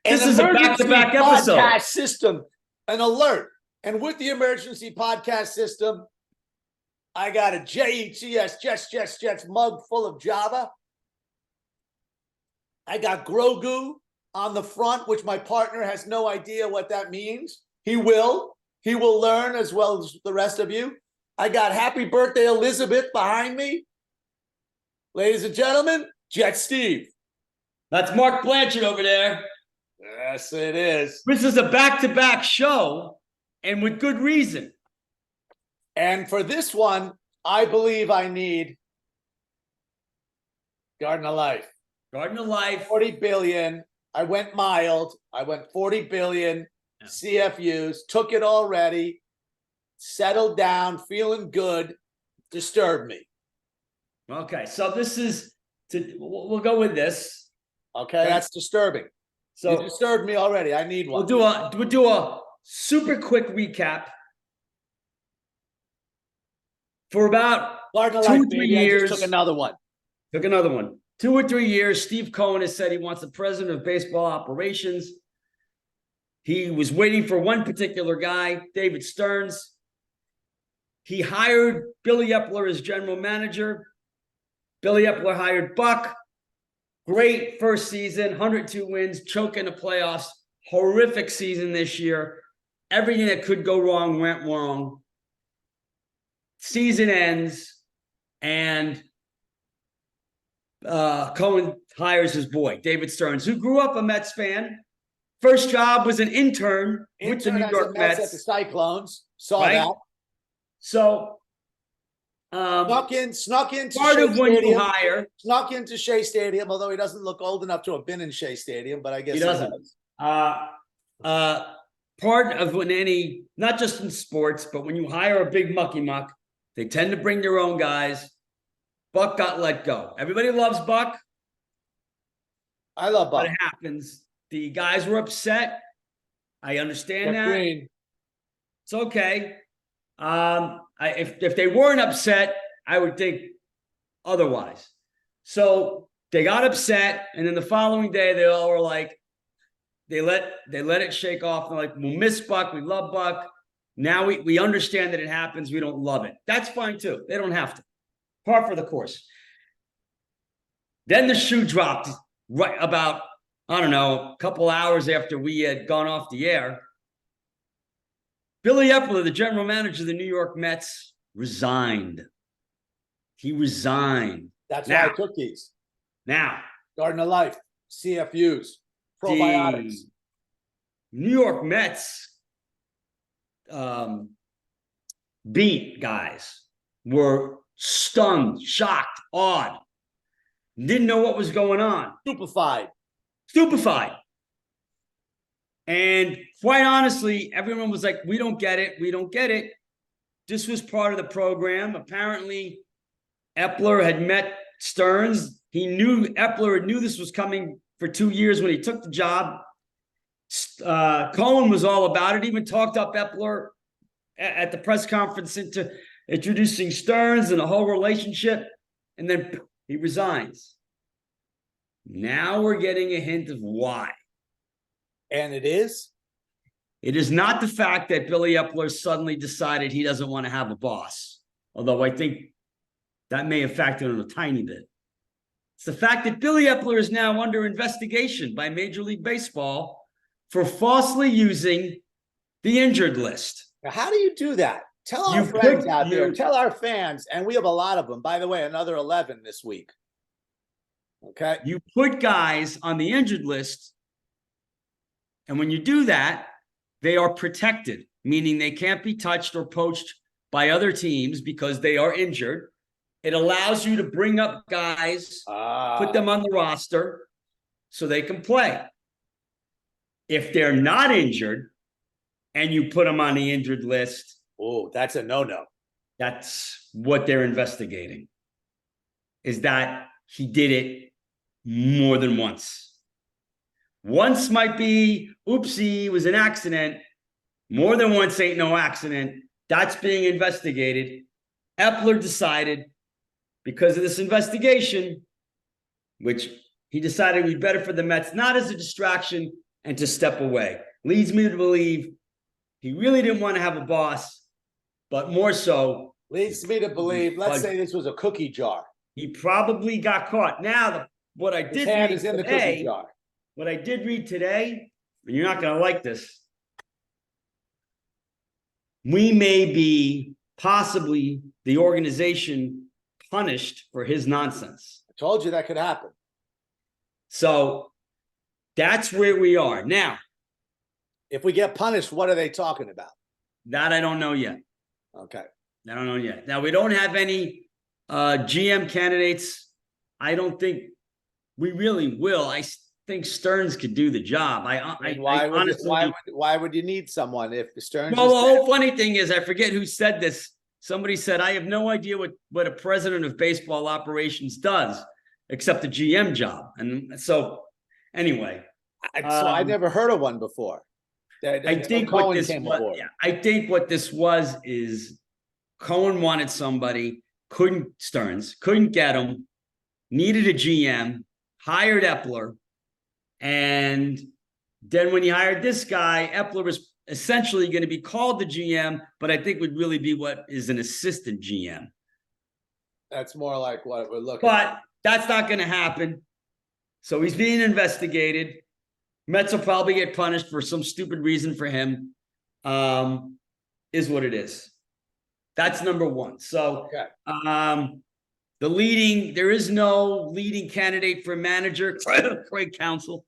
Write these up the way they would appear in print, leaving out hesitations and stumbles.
This is a back-to-back episode. Podcast system, an alert. And with the emergency podcast system, I got a Jets mug full of Java. I got Grogu on the front, which my partner has no idea what that means. He will learn as well as the rest of you. I got Happy Birthday Elizabeth behind me. Ladies and gentlemen, Jet Steve. That's Mark Blanchard over there. Yes, it is. This is a back-to-back show, and with good reason. And for this one, I believe I need Garden of Life. Garden of Life. 40 billion. I went mild. I went 40 billion CFUs. Took it already. Settled down. Feeling good. Disturbed me. Okay, so this is we'll go with this. Okay, that's disturbing. So you disturbed me already. I need one. We'll do a super quick recap. For about 2 or 3 years. Took another one. 2 or 3 years, Steve Cohen has said he wants the president of baseball operations. He was waiting for one particular guy, David Stearns. He hired Billy Eppler as general manager. Billy Eppler hired Buck. Great first season, 102 wins, choke in the playoffs. Horrific season this year. Everything that could go wrong went wrong. Season ends, and Cohen hires his boy, David Stearns, who grew up a Mets fan. First job was an intern with the New York Mets. At the Cyclones. Saw that. So snuck into part Shea of when Stadium. you hire. Snuck into Shea Stadium, although he doesn't look old enough to have been in Shea Stadium, but I guess he doesn't. Part of when not just in sports, but when you hire a big mucky muck, they tend to bring their own guys. Buck got let go. Everybody loves Buck. I love Buck. But it happens. The guys were upset. I understand that. Green. It's okay. If they weren't upset, I would think otherwise. So they got upset, and then the following day they all were like, they let it shake off. They're like, we'll miss Buck. We love Buck. Now we understand that it happens. We don't love it. That's fine too. They don't have to. Par for the course. Then the shoe dropped right about, I don't know, a couple hours after we had gone off the air. Billy Eppler, the general manager of the New York Mets, resigned. He resigned. That's why I took these. Now. Garden of Life, CFUs, probiotics. New York Mets beat guys were stunned, shocked, awed. Didn't know what was going on. Stupefied. And quite honestly, everyone was like, we don't get it. This was part of the program. Apparently, Eppler had met Stearns. Eppler knew this was coming for 2 years when he took the job. Cohen was all about it, even talked up Eppler at the press conference into introducing Stearns and the whole relationship. And then he resigns. Now we're getting a hint of why. And it is? It is not the fact that Billy Eppler suddenly decided he doesn't want to have a boss, although I think that may have factored in a tiny bit. It's the fact that Billy Eppler is now under investigation by Major League Baseball for falsely using the injured list. Now, how do you do that? Tell our friends out there, tell our fans, and we have a lot of them. By the way, another 11 this week. Okay. You put guys on the injured list, and when you do that, they are protected, meaning they can't be touched or poached by other teams because they are injured. It allows you to bring up guys, put them on the roster so they can play. If they're not injured and you put them on the injured list, that's a no-no. That's what they're investigating, is that he did it more than once. Once might be, oopsie, it was an accident. More than once ain't no accident. That's being investigated. Eppler decided, because of this investigation, which he decided would be better for the Mets, not as a distraction, and to step away. Leads me to believe he really didn't want to have a boss, but more so, Leads me to believe, let's say this was a cookie jar. he probably got caught. Now, what I His did hand read is in the cookie today, jar. what I did read today, and you're not going to like this, we may be possibly the organization punished for his nonsense. I told you that could happen. So that's where we are. Now, If we get punished, what are they talking about? that I don't know yet. Okay. I don't know yet. Now, we don't have any GM candidates. I don't think we really will. I think Stearns could do the job. Why would you need someone if Stearns? Well, the whole funny thing is, I forget who said this. Somebody said, I have no idea what a president of baseball operations does, except the GM job. And so, anyway. I never heard of one before. I think what this was, I think what this was is Cohen wanted somebody, Stearns couldn't get him, needed a GM, hired Eppler, and then when he hired this guy, Eppler was essentially going to be called the GM, but I think would really be what is an assistant GM. That's more like what we're looking at. But that's not going to happen. So he's being investigated. Mets will probably get punished for some stupid reason for him. Is what it is. That's number one. So there is no leading candidate for manager, Craig Counsell.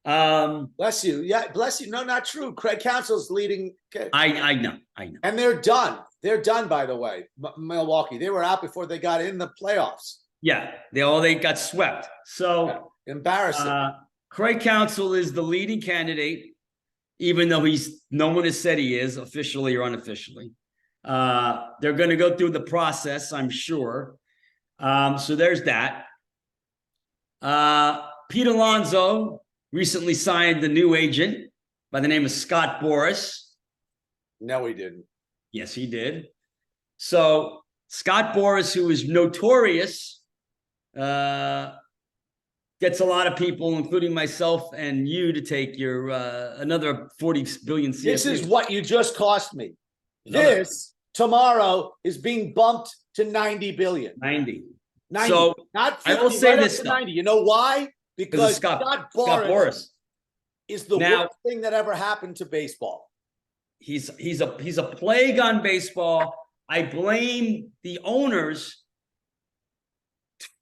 Bless you. Yeah, bless you. No, not true. Craig Counsell's leading. I know. And they're done. They're done, by the way. Milwaukee. They were out before they got in the playoffs. Yeah, they got swept. So embarrassing. Craig Counsell is the leading candidate, even though no one has said he is officially or unofficially. They're going to go through the process, I'm sure. So there's that. Pete Alonso recently signed the new agent by the name of Scott Boras. No, he didn't. Yes, he did. So Scott Boras, who is notorious, gets a lot of people, including myself and you, to take your another 40 billion CFP. This is what you just cost me. This tomorrow is being bumped to 90 billion. 90. So not 50, I will say this 90. You know why? Because Scott Boras is the worst thing that ever happened to baseball. He's a plague on baseball. I blame the owners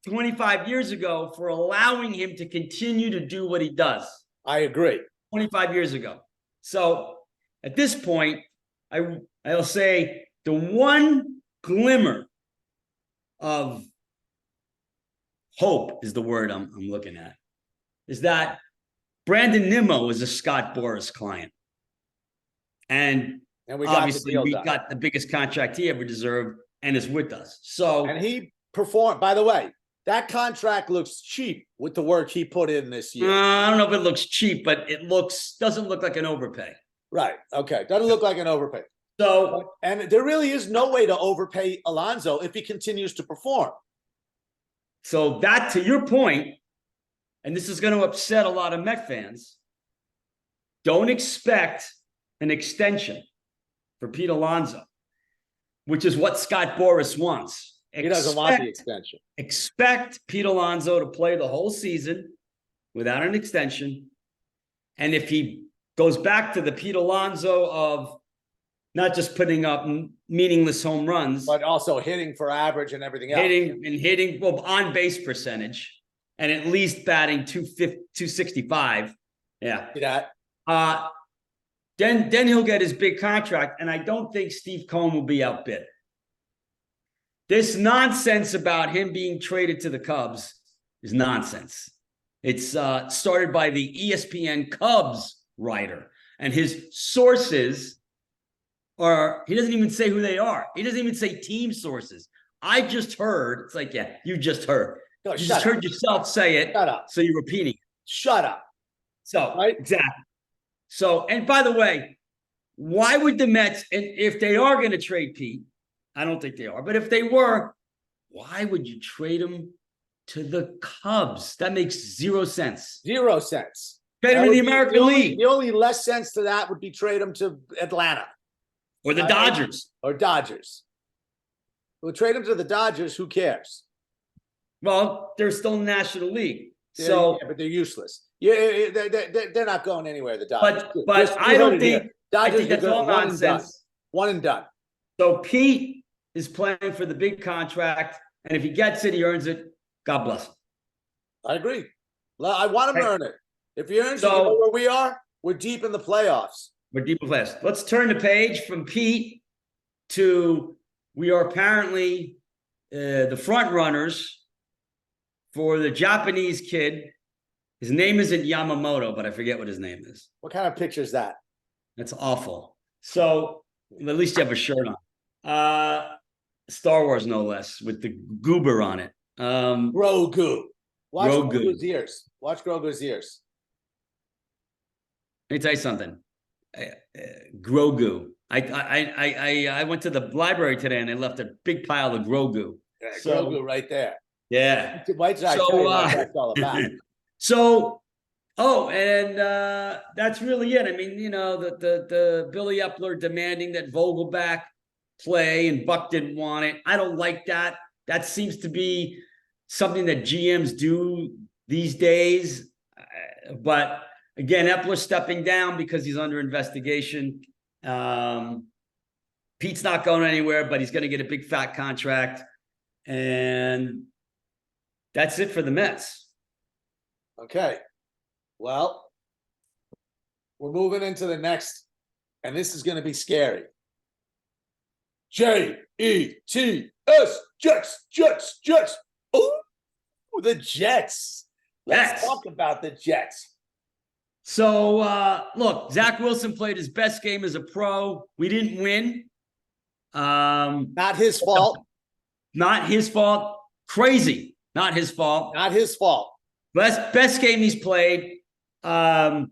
25 years ago for allowing him to continue to do what he does. I agree. 25 years ago. So at this point, I'll say the one glimmer of hope is the word I'm looking at, is that Brandon Nimmo is a Scott Boras client. And obviously we got the biggest contract he ever deserved and is with us. And he performed, by the way, that contract looks cheap with the work he put in this year. I don't know if it looks cheap, but it doesn't look like an overpay. Right. Okay. Doesn't look like an overpay. So, and there really is no way to overpay Alonso if he continues to perform. So that, to your point, and this is going to upset a lot of Met fans, don't expect an extension for Pete Alonso, which is what Scott Boras wants. He doesn't want the extension. Expect Pete Alonso to play the whole season without an extension. And if he goes back to the Pete Alonso of not just putting up meaningless home runs, but also hitting for average and everything else. Hitting on base percentage, and at least batting 265. Yeah. See that? Then he'll get his big contract, and I don't think Steve Cohen will be outbid. This nonsense about him being traded to the Cubs is nonsense. It's started by the ESPN Cubs writer, and his sources are, he doesn't even say who they are. He doesn't even say team sources. I just heard, it's like, yeah, you just heard. You just heard yourself say it. Shut up. So you're repeating it. Shut up. So, right? Exactly. So, and by the way, why would the Mets, and if they are going to trade Pete, I don't think they are, but if they were, why would you trade him to the Cubs? That makes 0 sense. 0 sense. Trade him to the American League The only less sense to that would be trade him to Atlanta or the Dodgers. or Dodgers. We'll trade him to the Dodgers. Who cares? Well, they're still in the National League. So, but they're useless. Yeah, they're not going anywhere. The Dodgers, but I don't think Dodgers. I think that's all nonsense. One and done. So Pete is playing for the big contract, and if he gets it, he earns it. God bless him. I agree. I want him to earn it. If he earns it, you know where we are? We're deep in the playoffs. We're deep in the playoffs. Let's turn the page from Pete to we are apparently the front runners for the Japanese kid. His name isn't Yamamoto, but I forget what his name is. What kind of picture is that? That's awful. So at least you have a shirt on. Star Wars, no less, with the goober on it. Grogu. Watch Grogu. Grogu's ears. Watch Grogu's ears. Let me tell you something. Grogu. I went to the library today and I left a big pile of Grogu. Yeah, so, Grogu right there. Yeah. White Sox what that's all about. So, and that's really it. I mean, the Billy Eppler demanding that Vogelback play and Buck didn't want it. I don't like that. That seems to be something that GMs do these days. But again, Eppler stepping down because he's under investigation. Pete's not going anywhere, but he's going to get a big fat contract. And that's it for the Mets. Okay. Well, we're moving into the next, and this is going to be scary. J-E-T-S, Jets. Oh, the Jets. Let's talk about the Jets. So, look, Zach Wilson played his best game as a pro. We didn't win. Not his fault. Not his fault. Crazy. Not his fault. Not his fault. Best game he's played. Again,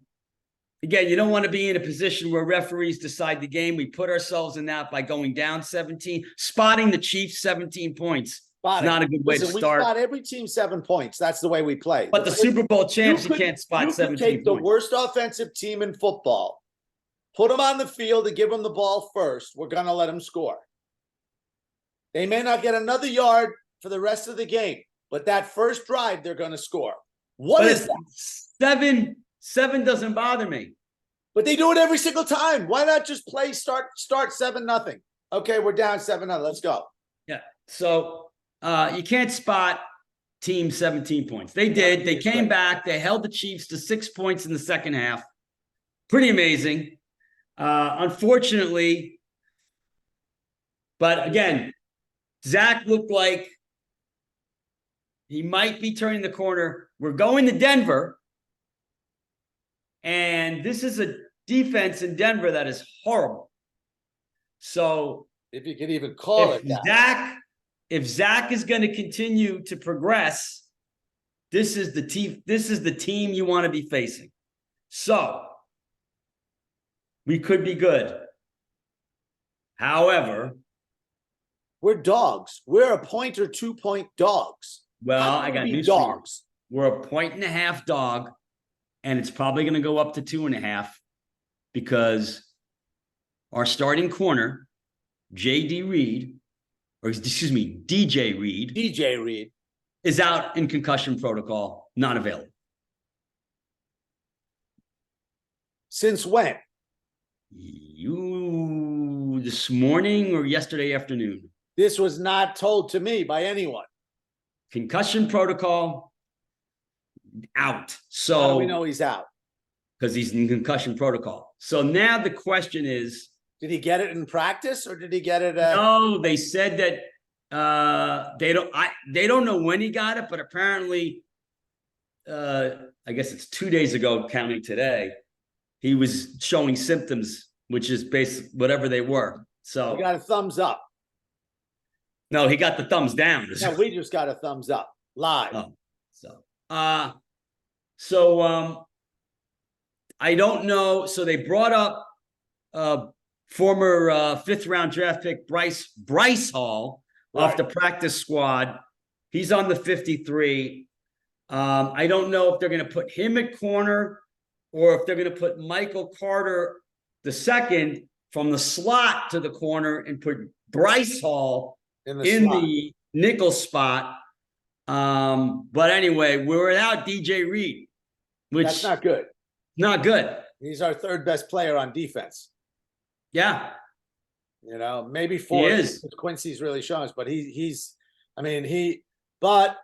you don't want to be in a position where referees decide the game. We put ourselves in that by going down 17, spotting the Chiefs 17 points. Not a good way to start. We spot every team 7 points. That's the way we play. But the Super Bowl champs, you can't spot 17 take points. The worst offensive team in football, put them on the field and give them the ball first. We're going to let them score. They may not get another yard for the rest of the game, but that first drive, they're going to score. What is that? Seven doesn't bother me. But they do it every single time. Why not just start 7-0? Okay, we're down 7-0. Let's go. Yeah. So you can't spot team 17 points. They did. They came back. They held the Chiefs to 6 points in the second half. Pretty amazing. Unfortunately, but again, Zach looked like he might be turning the corner. We're going to Denver. And this is a defense in Denver that is horrible. So if you can even call it that. If Zach is going to continue to progress, this is the team you want to be facing. So we could be good. However, we're dogs. We're a 1 or 2 point dogs. Well, I got news dogs. We're a 1.5 dog. And it's probably going to go up to 2.5 because our starting corner, DJ Reed, is out in concussion protocol, not available. Since when? This morning or yesterday afternoon. This was not told to me by anyone. Concussion protocol. Out. So how do we know he's out? Because he's in concussion protocol. So now the question is, did he get it in practice or did he get it? No, they said that they don't know when he got it, but apparently, I guess it's 2 days ago, counting today, he was showing symptoms, which is basically whatever they were. So he got a thumbs up. No, he got the thumbs down. No, we just got a thumbs up live. Oh, so I don't know. So they brought up former 5th round draft pick Bryce Hall off the practice squad. He's on the 53. I don't know if they're going to put him at corner or if they're going to put Michael Carter the second from the slot to the corner and put Bryce Hall in in slot. the nickel spot. But anyway, we're without DJ Reed, which That's not good. Not good. He's our third best player on defense. Yeah. You know, maybe He four. is. Quincy's really shown us, but but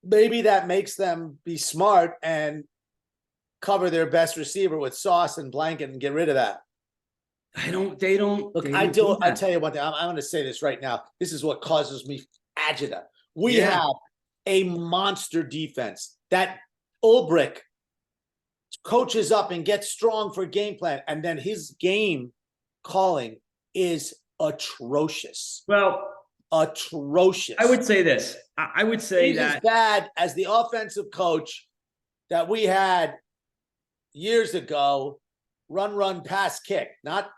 maybe that makes them be smart and cover their best receiver with Sauce and Blanket and get rid of that. They don't. Look, they I don't do. I tell you what, I'm going to say this right now. This is what causes me agita. We have a monster defense that Ulbrich coaches up and gets strong for game plan, and then his game calling is atrocious. Well, atrocious. I would say this. I would say he's that as bad as the offensive coach that we had years ago. Run, pass, kick. Not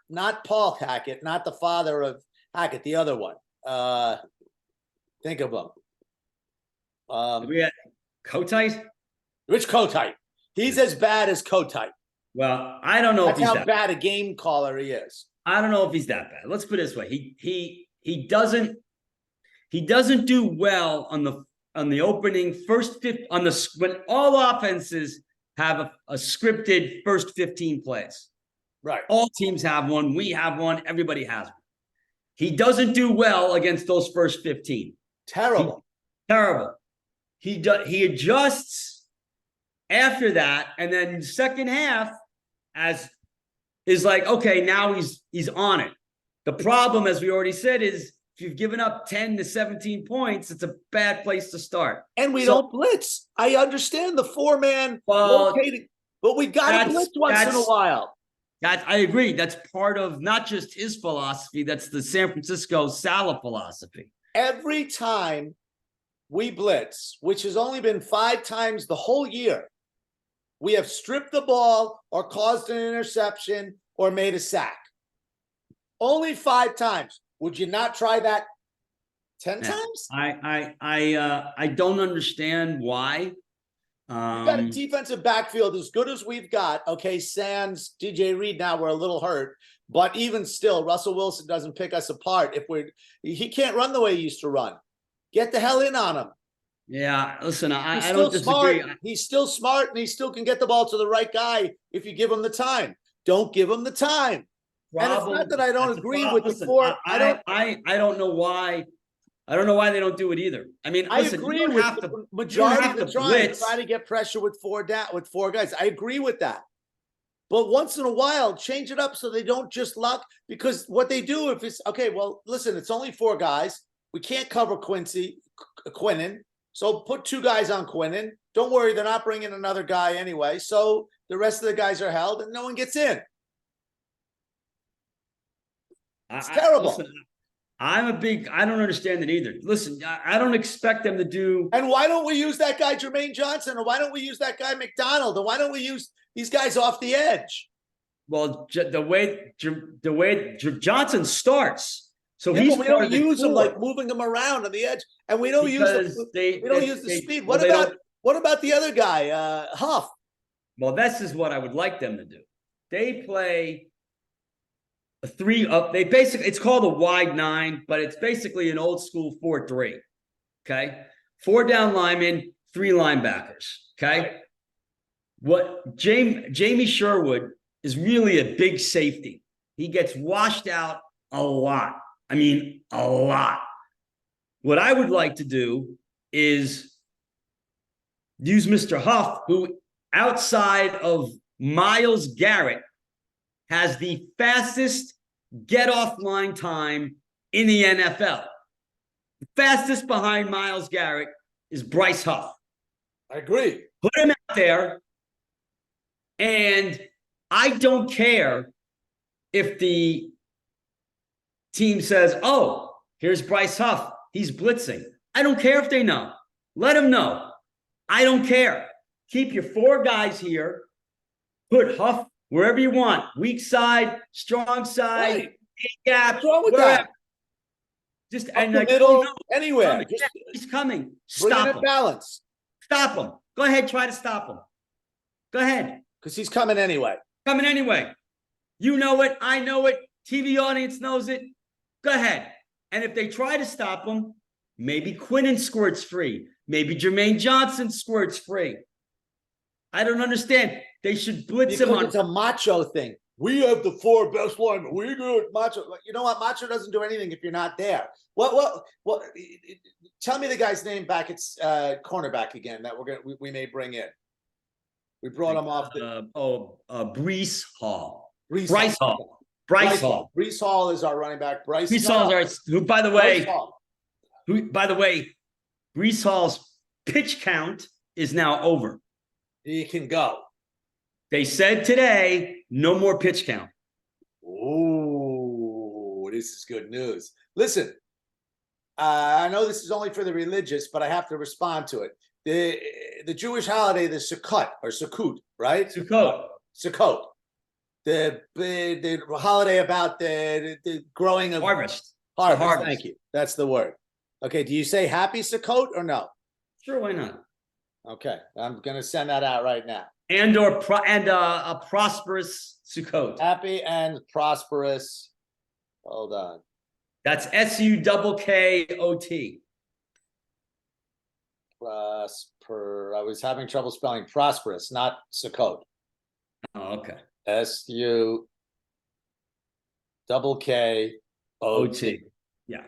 Paul Hackett, not the father of Hackett, the other one. Think of him. we had Kotite. Rich Kotite. He's as bad as Kotite. Well, I don't know That's if he's how bad a game caller he is. I don't know if he's that bad. Let's put it this way. He doesn't do well on the opening first 50 on the when all offenses have a scripted first 15 plays. Right. All teams have one. We have one. Everybody has one. He doesn't do well against those first 15. Terrible. Terrible. He adjusts after that, and then second half is like, okay, now he's on it. The problem, as we already said, is if you've given up 10 to 17 points, it's a bad place to start. And we don't blitz. I understand the 4-man rotating, but we got to blitz once in a while. I agree. That's part of not just his philosophy, that's the San Francisco Saleh philosophy. Every time we blitz, which has only been 5 times the whole year, we have stripped the ball or caused an interception or made a sack. Only 5 times. Would you not try that 10 times? I don't understand why. We've got a defensive backfield as good as we've got. Okay, Sans, DJ Reed now we're a little hurt, but even still, Russell Wilson doesn't pick us apart. He can't run the way he used to run. Get the hell in on him. Yeah, listen, I don't disagree. Smart. He's still smart, and he still can get the ball to the right guy if you give him the time. Don't give him the time. And it's not that I don't agree with the 4. I don't know why. I don't know why they don't do it either. I mean, listen, I agree with the majority of the time try to get pressure with 4 guys. I agree with that. But once in a while, change it up so they don't just lock, because what they do if it's okay, well, listen, it's only 4 guys. We can't cover Quinnen. So put 2 guys on Quinnen. Don't worry, they're not bringing another guy anyway. So the rest of the guys are held and no one gets in. It's terrible. Listen, I don't understand it either. Listen, I don't expect them to do. And why don't we use that guy, Jermaine Johnson? Or why don't we use that guy, McDonald? Or why don't we use these guys off the edge? Well, the way Johnson starts. So we don't use them like moving them around on the edge. And we don't use the speed. What about the other guy, Huff? Well, this is what I would like them to do. They play a 3 up. They basically, it's called a wide 9, but it's basically an old school 4-3. Okay. 4 down linemen, 3 linebackers. Okay. Right. What Jamie Sherwood is really a big safety. He gets washed out a lot. I mean, a lot. What I would like to do is use Mr. Huff, who outside of Myles Garrett has the fastest get off line time in the NFL. The fastest behind Myles Garrett is Bryce Huff. I agree. Put him out there, and I don't care if the team says, oh, here's Bryce Huff. He's blitzing. I don't care if they know. Let them know. I don't care. Keep your 4 guys here. Put Huff wherever you want. Weak side, strong side, right. Gap. What's wrong with that? Just up the middle, anywhere. He's coming. Stop him. Balance. Stop him. Go ahead. Try to stop him. Go ahead. Because he's coming anyway. Coming anyway. You know it. I know it. TV audience knows it. Go ahead. And if they try to stop him, maybe Quinnen squirts free. Maybe Jermaine Johnson squirts free. I don't understand. They should blitz him on. It's a macho thing. We have the 4 best linemen. We good, macho. You know what? Macho doesn't do anything if you're not there. What? Tell me the guy's name back. It's cornerback again that we may bring in. We brought him off the Breece Hall. Bryce Hall. Bryce Hall. Breece Hall is our running back. Breece Hall's who, by the way, Breece Hall's pitch count is now over. He can go. They said today, no more pitch count. Oh, this is good news. Listen, I know this is only for the religious, but I have to respond to it. The Jewish holiday, the Sukkot or Sukkot, right? Sukkot. The holiday about the growing of harvest. Harvest. Thank you. That's the word. Okay. Do you say happy Sukkot or no? Sure, why not? Okay, I'm gonna send that out right now. And a prosperous Sukkot. Happy and prosperous. Hold on. That's SUKKOT. I was having trouble spelling prosperous, not Sukkot. Oh, okay. SUKKOT. Yeah.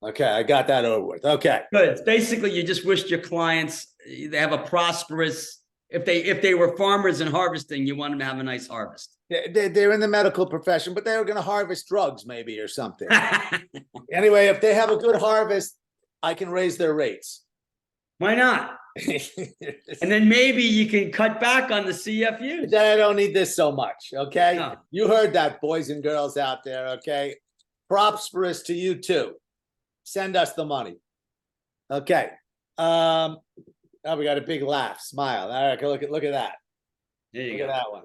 Okay, I got that over with. Okay. Good. It's basically, you just wished your clients they have a prosperous. If they were farmers and harvesting, you want them to have a nice harvest. They're in the medical profession, but they were going to harvest drugs, maybe, or something. Anyway, if they have a good harvest, I can raise their rates. Why not? And then maybe you can cut back on the CFUs. Then I don't need this so much. Okay. No. You heard that, boys and girls out there. Okay. Prosperous to you too. Send us the money. Okay. Now we got a big laugh, smile. All right, look at that. There you Look go. at that one.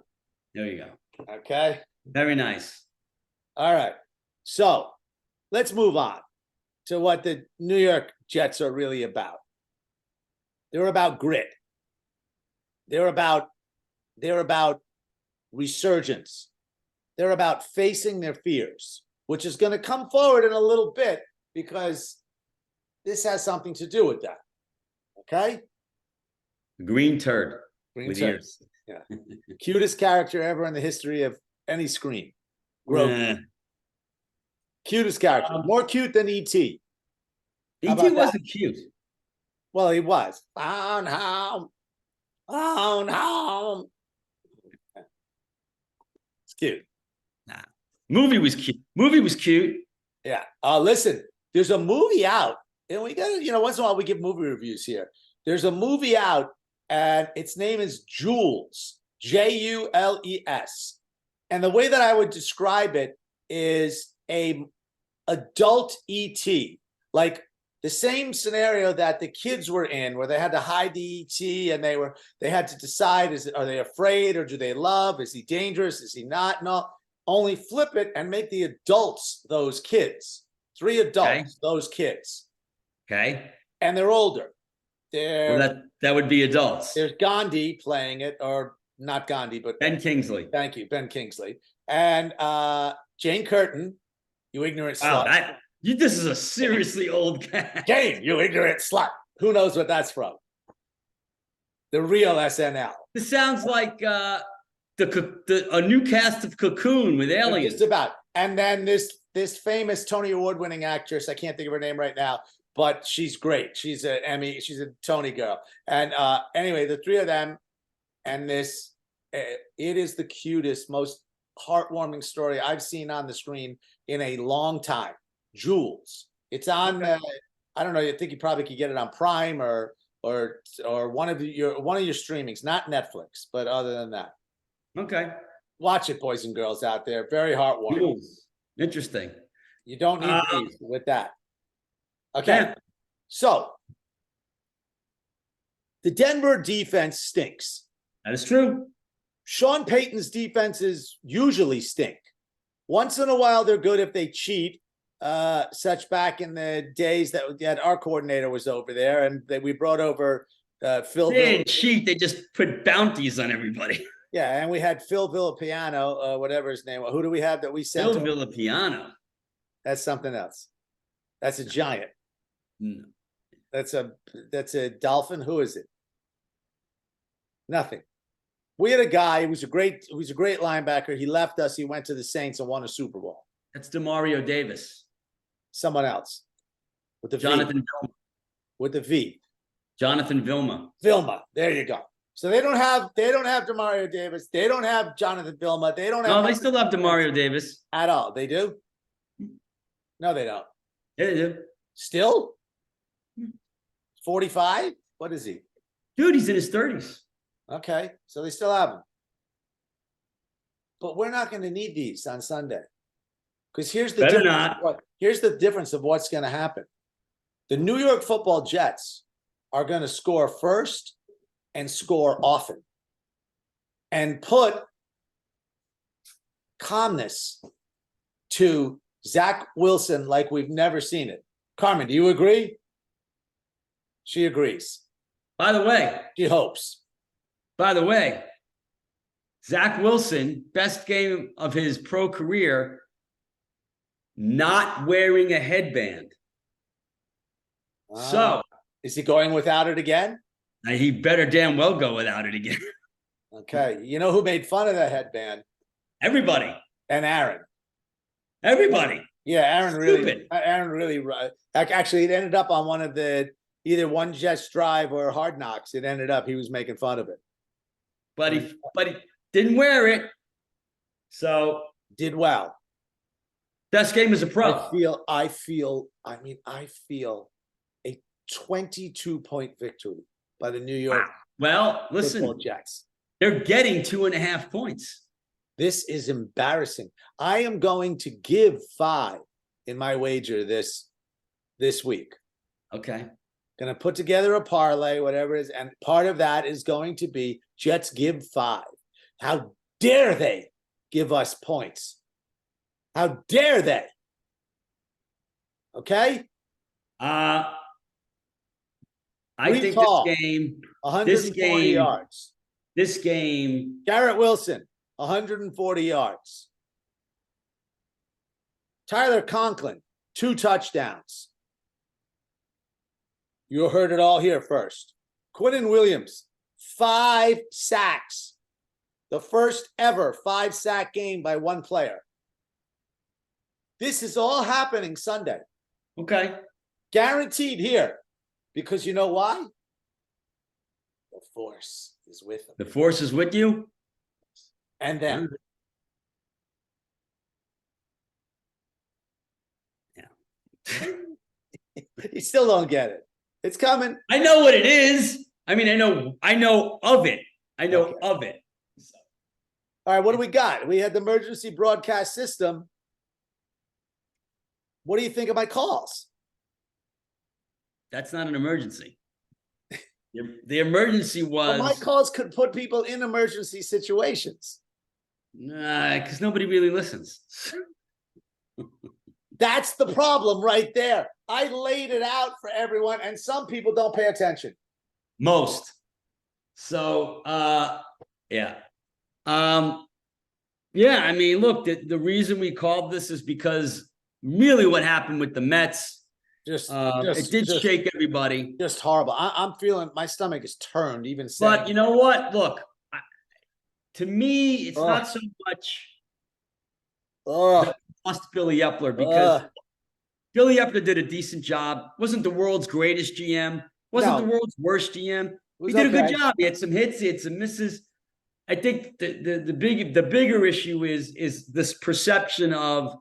There you go. Okay. Very nice. All right. So let's move on to what the New York Jets are really about. They're about grit. They're about resurgence. They're about facing their fears, which is going to come forward in a little bit because this has something to do with that. Okay? Green turd. Green with turd. ears. Yeah. Cutest character ever in the history of any screen. Yeah. Cutest character. More cute than E.T. E.T. wasn't cute. Well, he was. Found home. Found home. It's cute. Nah. Movie was cute. Yeah. Listen, there's a movie out. And we got to, once in a while we give movie reviews here. There's a movie out, and its name is Jules. Jules. And the way that I would describe it is a adult ET, like the same scenario that the kids were in, where they had to hide the ET, and they had to decide: are they afraid or do they love? Is he dangerous? Is he not? No. Only flip it and make the adults those kids. 3 adults, those kids. Okay. And they're older. That would be adults. There's Gandhi playing it, or not Gandhi, but Ben Kingsley. Thank you, Ben Kingsley. And Jane Curtin, you ignorant slut. Wow, this is a seriously old guy. Jane, you ignorant slut. Who knows what that's from? The real SNL. This sounds like a new cast of Cocoon with aliens. Just about. And then this famous Tony Award-winning actress, I can't think of her name right now, but she's great. She's a Tony girl. And anyway, the 3 of them, and this, it is the cutest, most heartwarming story I've seen on the screen in a long time. Jules. It's on. I don't know. I think you probably could get it on Prime or one of your streamings, not Netflix, but other than that, okay. Watch it, boys and girls out there. Very heartwarming. Jules. Interesting. You don't need these with that. Okay. Yeah. So the Denver defense stinks. That is true. Sean Payton's defenses usually stink. Once in a while, they're good if they cheat. Such back in the days that our coordinator was over there, and we brought over Phil. They didn't cheat. They just put bounties on everybody. Yeah, and we had Phil Villapiano, whatever his name was. Who do we have that we sent? Phil Villapiano. That's something else. That's a giant. No. That's a dolphin. Who is it? Nothing. We had a guy who was a great linebacker. He left us. He went to the Saints and won a Super Bowl. That's Demario Davis. Someone else with the Jonathan V. Vilma. With the V. Jonathan Vilma. Vilma. There you go. So they don't have Demario Davis. They don't have Jonathan Vilma. They don't have. No, they still have Demario Davis at all. They do. No, they don't. Yeah, they do. Still 45. What is he? Dude, he's in his 30s. Okay, so they still have him. But we're not going to need these on Sunday. Because here's the Better difference. not. Here's the difference of what's going to happen. The New York Football Jets are going to score first and score often and put calmness to Zach Wilson like we've never seen it. Carmen, do you agree? She agrees. By the way, She hopes. Zach Wilson, best game of his pro career, not wearing a headband. So is he going without it again? he better damn well go without it again. Okay. You know who made fun of that headband? Everybody. And Aaron. Everybody. Yeah, Aaron Stupid. really. Actually, it ended up on one of the either One Jets Drive or Hard Knocks. It ended up he was making fun of it. But he didn't wear it. So did well. Best game as a pro. I feel a 22-point victory by the New York Well, listen, Football Jets. They're getting 2.5 points. This is embarrassing. I am going to give 5 in my wager this week. Okay. Going to put together a parlay, whatever it is, and part of that is going to be Jets give 5. How dare they give us points? How dare they? Okay? I Brees think Hall, this game, 140 yards. This game, Garrett Wilson, 140 yards. Tyler Conklin, 2 touchdowns. You heard it all here first. Quinnen Williams, 5 sacks. The first ever 5-sack game by one player. This is all happening Sunday. okay. Guaranteed here. Because you know why? The force is with them. The force is with you. And them. Yeah. You still don't get it. It's coming. I know what it is. I mean, I know of it. I know Okay. of it. So. All right, what do we got? We had the emergency broadcast system. What do you think of my calls? That's not an emergency. The emergency was Well, my calls could put people in emergency situations. because nobody really listens. That's the problem right there. I laid it out for everyone, and some people don't pay attention. Most. So yeah. Yeah, I mean, look, the reason we called this is because really what happened with the Mets. It did shake everybody. Just horrible. I'm feeling my stomach is turned even saying. But you know what? Look, to me, it's not so much lost Billy Eppler because Billy Eppler did a decent job. Wasn't the world's greatest GM. Wasn't the world's worst GM. He did a good job. He had some hits. He had some misses. I think the bigger issue is this perception of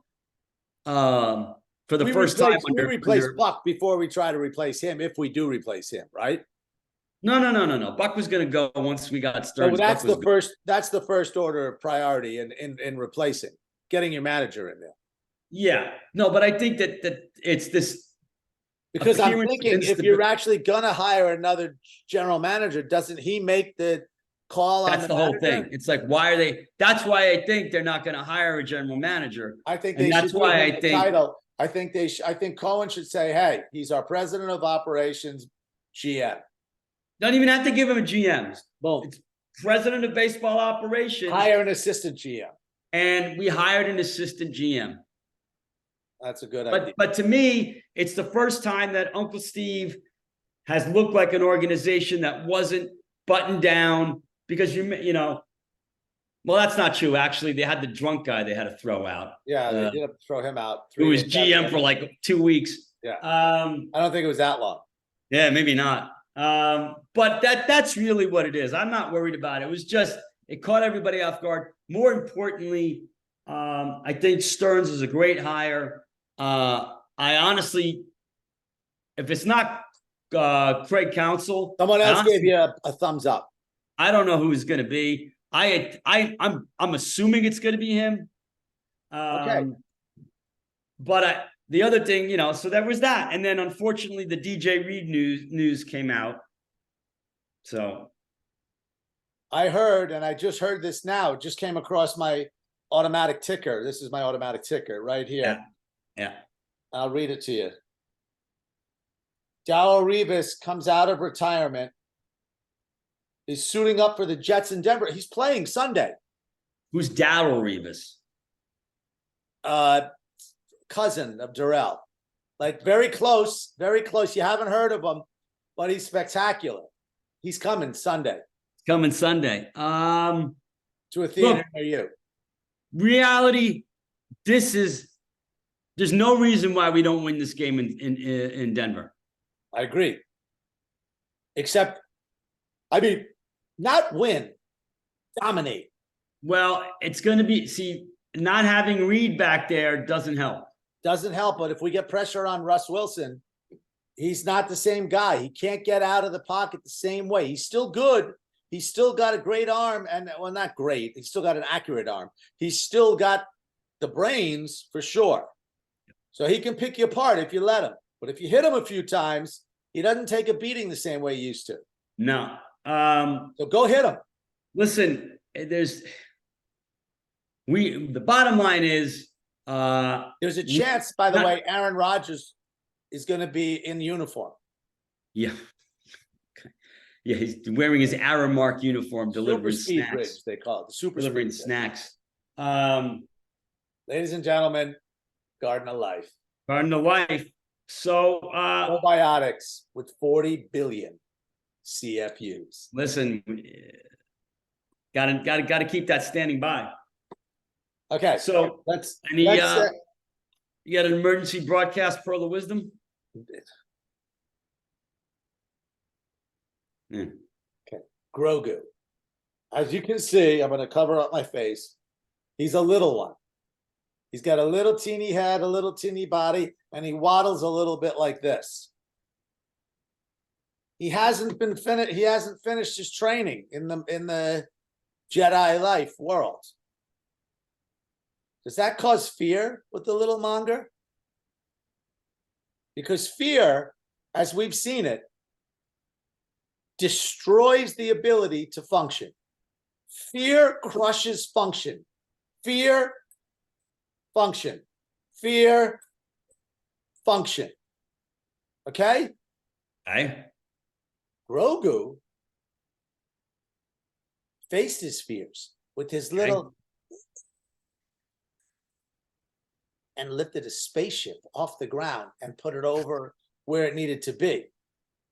for the first time we replace Buck before we try to replace him, if we do replace him, right? No. Buck was going to go once we got started. So that's the first order of priority in replacing, getting your manager in there. Yeah, no, but I think that it's this because I'm thinking if you're actually going to hire another general manager, doesn't he make the call on that's the whole thing? It's like, why are they? That's why I think they're not going to hire a general manager. I think that's why I think title. I think Cohen should say, "Hey, he's our president of operations, GM." Don't even have to give him a GM. Boom. It's president of baseball operations. Hire an assistant GM. And we hired an assistant GM. That's a good idea. But to me, it's the first time that Uncle Steve has looked like an organization that wasn't buttoned down because you know, well, that's not true. Actually, they had the drunk guy they had to throw out. Yeah, they did have to throw him out. Who was GM for like 2 weeks. Yeah. I don't think it was that long. Yeah, maybe not. But that's really what it is. I'm not worried about it. It was just, it caught everybody off guard. More importantly, I think Stearns is a great hire. I honestly, if it's not Craig Counsell, someone else gave you a thumbs up. I don't know who it's going to be. I'm assuming it's going to be him. Okay. But the other thing, you know, so there was that, and then unfortunately the DJ Reed news came out. So I heard, and I just heard this now. It just came across my automatic ticker. This is my automatic ticker right here. Yeah. I'll read it to you. Darrelle Revis comes out of retirement, is suiting up for the Jets in Denver. He's playing Sunday. Who's Darrelle Revis? Cousin of Darrelle. Like very close, very close. You haven't heard of him, but he's spectacular. He's coming Sunday. Coming Sunday. To a theater near you. Reality, there's no reason why we don't win this game in Denver. I agree. Except, I mean, not win, dominate. Well, it's going to be, see, not having Reed back there doesn't help. Doesn't help, but if we get pressure on Russ Wilson, he's not the same guy. He can't get out of the pocket the same way. He's still good. He's still got a great arm, and well, not great. He's still got an accurate arm. He's still got the brains for sure. So he can pick you apart if you let him. But if you hit him a few times, he doesn't take a beating the same way he used to. No. So go hit him. Listen, the bottom line is there's a chance, by the way, Aaron Rodgers is going to be in uniform. Yeah. Yeah, he's wearing his Aramark uniform, delivering speed snacks. bridge, they call it. The super delivering speed snacks. Ladies and gentlemen, Garden of Life. Garden of Life. So probiotics with 40 billion CFUs. Listen, gotta keep that standing by. Okay, so you got an emergency broadcast pearl of wisdom? Yeah. Okay, Grogu. As you can see, I'm going to cover up my face. He's a little one. He's got a little teeny head, a little teeny body, and he waddles a little bit like this. He hasn't finished his training in the Jedi life world. Does that cause fear with the little monger? Because fear, as we've seen it, destroys the ability to function. Fear crushes function. Fear, function. Fear, function. Okay? Aye. Grogu faced his fears with his little and lifted a spaceship off the ground and put it over where it needed to be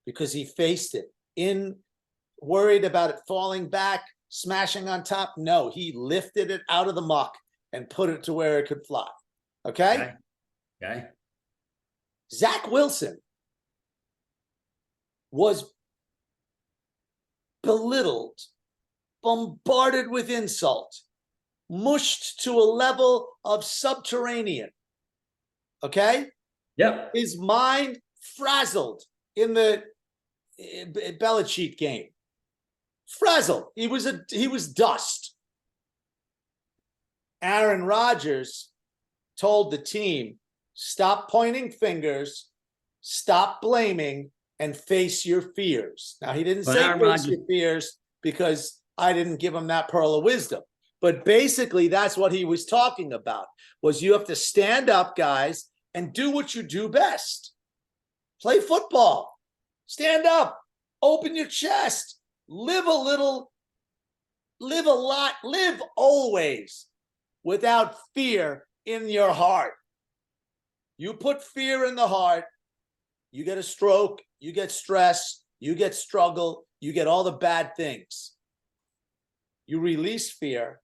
because he faced it. Worried about it falling back, smashing on top. No, he lifted it out of the muck and put it to where it could fly. Okay? Okay. Zach Wilson was belittled, bombarded with insult, mushed to a level of subterranean. Okay? Yep. His mind frazzled in the Belichick game. Frazzled. He was dust. Aaron Rodgers told the team, stop pointing fingers, stop blaming, and face your fears. Now, he didn't say face your fears because I didn't give him that pearl of wisdom. But basically, that's what he was talking about, was you have to stand up, guys, and do what you do best. Play football. Stand up. Open your chest. Live a little, live a lot, live always without fear in your heart. You put fear in the heart, you get a stroke, you get stress, you get struggle, you get all the bad things. You release fear.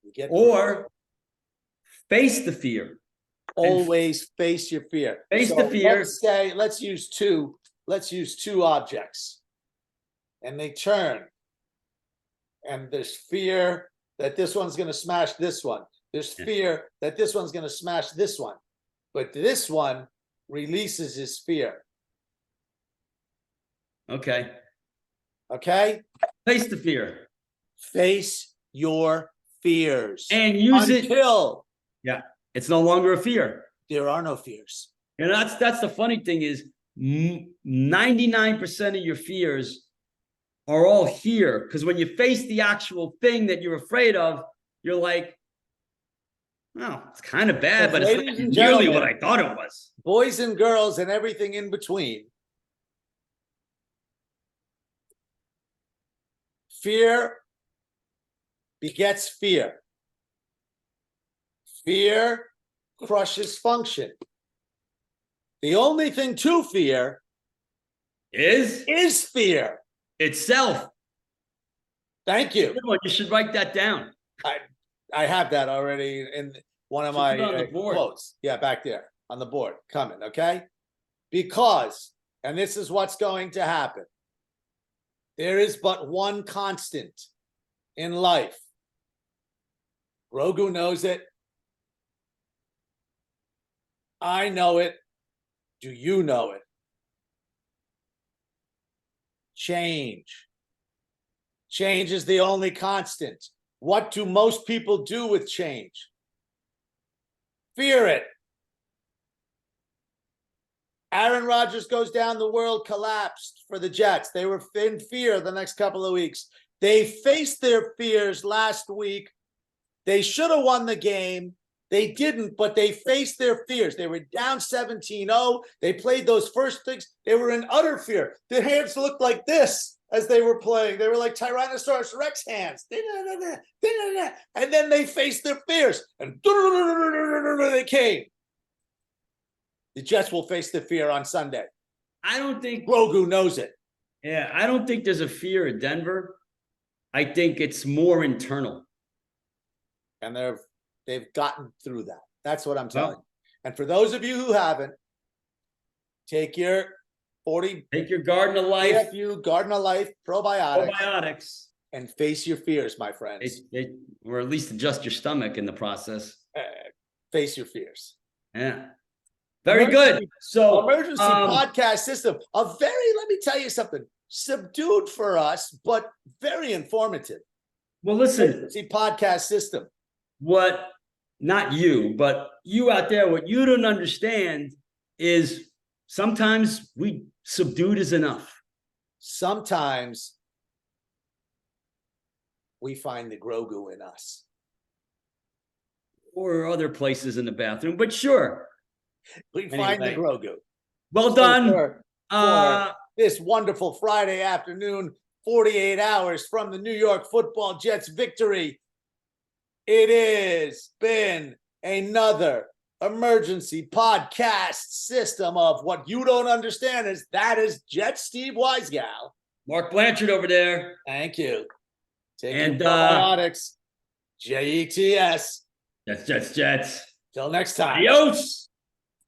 You get Or face the fear. always face your fear. Face the fear. Let's use two objects. And they turn. And there's fear that this one's going to smash this one. There's fear that this one's going to smash this one. But this one releases his fear. Okay. Okay? Face the fear. Face your fears. And use it. Until Yeah. It's no longer a fear. there are no fears. And that's the funny thing is 99% of your fears are all here. Because when you face the actual thing that you're afraid of, you're like, oh, it's kind of bad, but it's not nearly what I thought it was. Boys and girls and everything in between. Fear begets fear. Fear crushes function. The only thing to fear Is fear. itself. Thank you. You should write that down. I have that already in one of Should my put it on the board. quotes. Yeah, back there on the board. Coming, okay? Because, and this is what's going to happen, there is but one constant in life. Grogu knows it. I know it. Do you know it? Change. Change is the only constant. What do most people do with change? Fear it. Aaron Rodgers goes down, the world collapsed for the Jets. They were in fear the next couple of weeks. They faced their fears last week. They should have won the game. They didn't, but they faced their fears. They were down 17-0. They played those first things. They were in utter fear. Their hands looked like this as they were playing. They were like Tyrannosaurus Rex hands. And then they faced their fears. And they came. The Jets will face the fear on Sunday. I don't think Grogu knows it. Yeah, I don't think there's a fear at Denver. I think it's more internal. And they've gotten through that. That's what I'm telling you. And for those of you who haven't, take your 40 Take your Garden of Life PFU Garden of Life probiotics probiotics, and face your fears, my friends. or at least adjust your stomach in the process. Face your fears. Yeah. Very good. So emergency podcast system. Let me tell you something, subdued for us, but very informative. Well, listen, Emergency podcast system. not you, but you out there, what you don't understand is sometimes subdued is enough. Sometimes we find the Grogu in us. Or other places in the bathroom, but sure. We find the Grogu. Well done. For this wonderful Friday afternoon, 48 hours from the New York Football Jets victory. It has been another emergency podcast system of what you don't understand is Jet Steve Weisgal. Mark Blanchard over there. Thank you. And probiotics. JETS. Jets. Till next time. Adios.